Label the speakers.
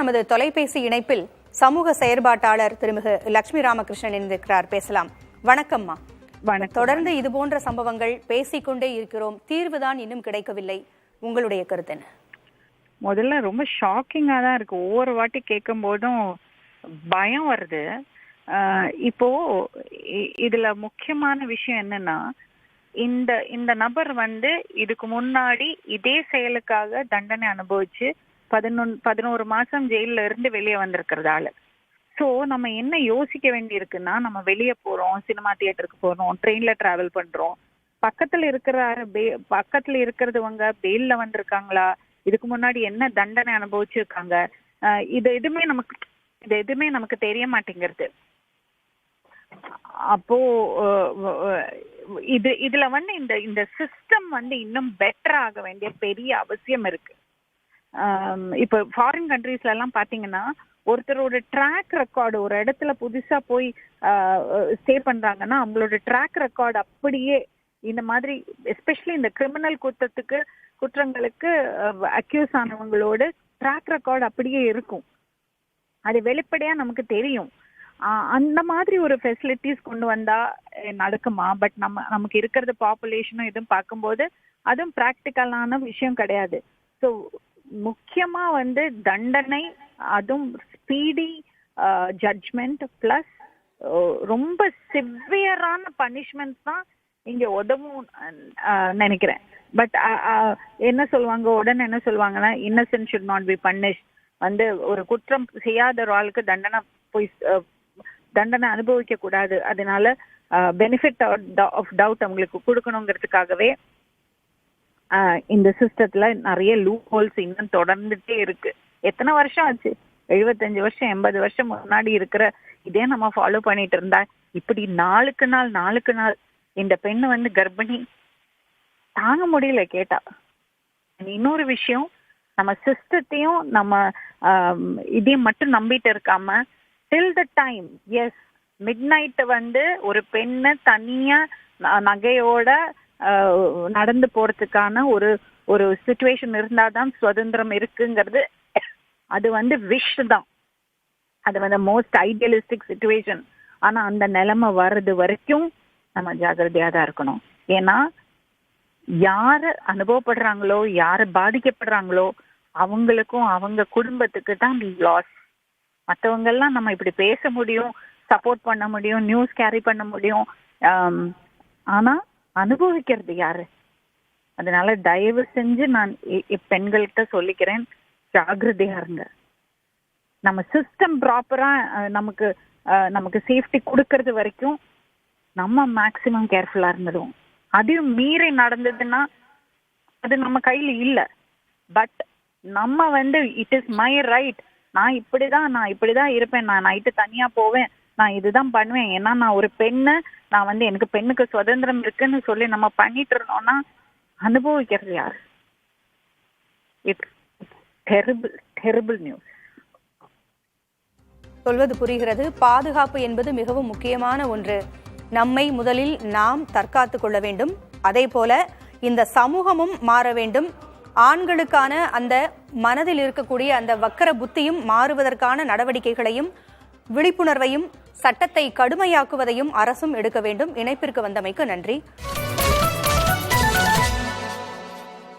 Speaker 1: நமது தொலைபேசி இணைப்பில் சமூக செயற்பாட்டாளர் திருமிகு லட்சுமி ராமகிருஷ்ணன் இணைந்திருக்கிறார். பேசலாம். வணக்கம்மா. தொடர்ந்து இதுபோன்ற சம்பவங்கள் பேசிக்கொண்டே இருக்கிறோம், தீர்வுதான் இன்னும் கிடைக்கவில்லை. உங்களுடைய கருத்து என்ன?
Speaker 2: முதல்ல ரொம்ப ஷாக்கிங்கா தான் இருக்கு. ஒவ்வொரு வாட்டி கேட்கும் போதும் பயம் வருது. இப்போ இதுல முக்கியமான விஷயம் என்னன்னா, இந்த நபர் இதுக்கு முன்னாடி இதே செயலுக்காக தண்டனை அனுபவிச்சு 11 மாசம் ஜெயில இருந்து வெளியே வந்திருக்கிறதால. ஸோ நம்ம என்ன யோசிக்க வேண்டி இருக்குன்னா, நம்ம வெளியே போறோம், சினிமா தியேட்டருக்கு போறோம், ட்ரெயின்ல டிராவல் பண்றோம், பக்கத்துல இருக்கிறதுவங்க பெயில்ல வந்திருக்காங்களா, இதுக்கு முன்னாடி என்ன தண்டனை அனுபவிச்சிருக்காங்க, இது எதுவுமே நமக்கு தெரிய மாட்டேங்கிறது. அப்போ இதுல இந்த சிஸ்டம் இன்னும் பெட்டர் ஆக வேண்டிய பெரிய அவசியம் இருக்கு. இப்ப ஃபாரின் கண்ட்ரீஸ்ல எல்லாம் பாத்தீங்கன்னா, ஒருத்தரோட ட்ராக் ரெக்கார்டு, ஒரு இடத்துல புதுசா போய் ஸ்டே பண்றாங்கன்னா அவங்களோட ட்ராக் ரெக்கார்டு அப்படியே இந்த மாதிரி, எஸ்பெஷலி இந்த கிரிமினல் குற்றங்களுக்கு அக்யூஸ் ஆனவங்களோட ட்ராக் ரெக்கார்டு அப்படியே இருக்கும். அது வெளிப்படையா நமக்கு தெரியும். அந்த மாதிரி ஒரு ஃபெசிலிட்டிஸ் கொண்டு வந்தா நடக்குமா? பட் நமக்கு இருக்கிறது பாப்புலேஷனும் இதுவும் பார்க்கும்போது அதுவும் ப்ராக்டிக்கலான விஷயம் கிடையாது. ஸோ முக்கியமா தண்டனை, அதுவும் ஸ்பீடி ஜட்ஜ்மெண்ட் பிளஸ் ரொம்ப சிவியரான பனிஷ்மெண்ட்ஸ் தான் இங்க உதவும் நினைக்கிறேன். பட் உடனே என்ன சொல்லுவாங்கன்னா, Innocent should not be punished. ஒரு குற்றம் செய்யாத ஒரு ஆளுக்கு தண்டனை அனுபவிக்க கூடாது, அதனால பெனிஃபிட் ஆஃப் டவுட் அவங்களுக்கு கொடுக்கணுங்கிறதுக்காகவே இந்த சிஸ்டத்துல நிறைய லூப் ஹோல்ஸ் இன்னும் தொடர்ந்துட்டே இருக்கு. எத்தனை வருஷம் ஆச்சு? 75 வருஷம் 80 வருஷம் முன்னாடி இருக்கிற இதே நம்ம ஃபாலோ பண்ணிட்டு இருந்தா இப்படி நாளுக்கு நாள் இந்த பெண்ணு கர்ப்பிணி தாங்க முடியல கேட்டா. இன்னொரு விஷயம், நம்ம சிஸ்டத்தையும் நம்ம இதையும் மட்டும் நம்பிட்டு இருக்காம, till the time, yes, midnight ஒரு பெண்ணை தனியா நகையோட நடந்து போறதுக்கான ஒரு சிச்சுவேஷன் இருந்தாதான் சுதந்திரம் இருக்குங்கிறது. அது விஷ் தான், அது மோஸ்ட் ஐடியலிஸ்டிக் சிச்சுவேஷன். ஆனா அந்த நிலைமை வர்றது வரைக்கும் நம்ம ஜாகிரதையா தான் இருக்கணும். ஏன்னா யாரு அனுபவப்படுறாங்களோ, யாரு பாதிக்கப்படுறாங்களோ அவங்களுக்கும் அவங்க குடும்பத்துக்கு தான் லாஸ். மற்றவங்க எல்லாம் நம்ம இப்படி பேச முடியும், சப்போர்ட் பண்ண முடியும், நியூஸ் கேரி பண்ண முடியும், ஆனா அனுபவிக்கிறது யாரு? அதனால தயவு செஞ்சு நான் பெண்கள்கிட்ட சொல்லிக்கிறேன், ஜாகிரதையா இருங்க. நம்ம சிஸ்டம் ப்ராப்பரா நமக்கு சேஃப்டி கொடுக்கறது வரைக்கும் நம்ம மேக்சிமம் கேர்ஃபுல்லா இருந்துடுவோம். அதையும் மீறி நடந்ததுன்னா அது நம்ம கையில இல்ல. பட் நம்ம இட் இஸ் மை ரைட், நான் இப்படிதான் இருப்பேன், நான் நைட்டு தனியா போவேன், நான் இதுதான் பண்ணுவேன், ஏன்னா நான் ஒரு பெண்ணு, நான் எனக்கு பெண்ணுக்கு சுதந்திரம் இருக்குன்னு சொல்லி நம்ம பண்ணிட்டு இருந்தோம்னா அனுபவிக்கிறது யாரு? It's terrible news.
Speaker 1: சொல்வது புரிகிறது. பாதுகாப்பு என்பது மிகவும் முக்கியமான ஒன்று. நம்மை முதலில் நாம் தற்காத்துக் கொள்ள வேண்டும். அதே போல இந்த சமூகமும் மாற வேண்டும். ஆண்களுக்கான அந்த மனதில் இருக்கக்கூடிய அந்த வக்கர புத்தியும் மாறுவதற்கான நடவடிக்கைகளையும் விழிப்புணர்வையும் சட்டத்தை கடுமையாக்குவதையும் அரசும் எடுக்க வேண்டும். இணைப்பிற்கு வந்தமைக்கு நன்றி.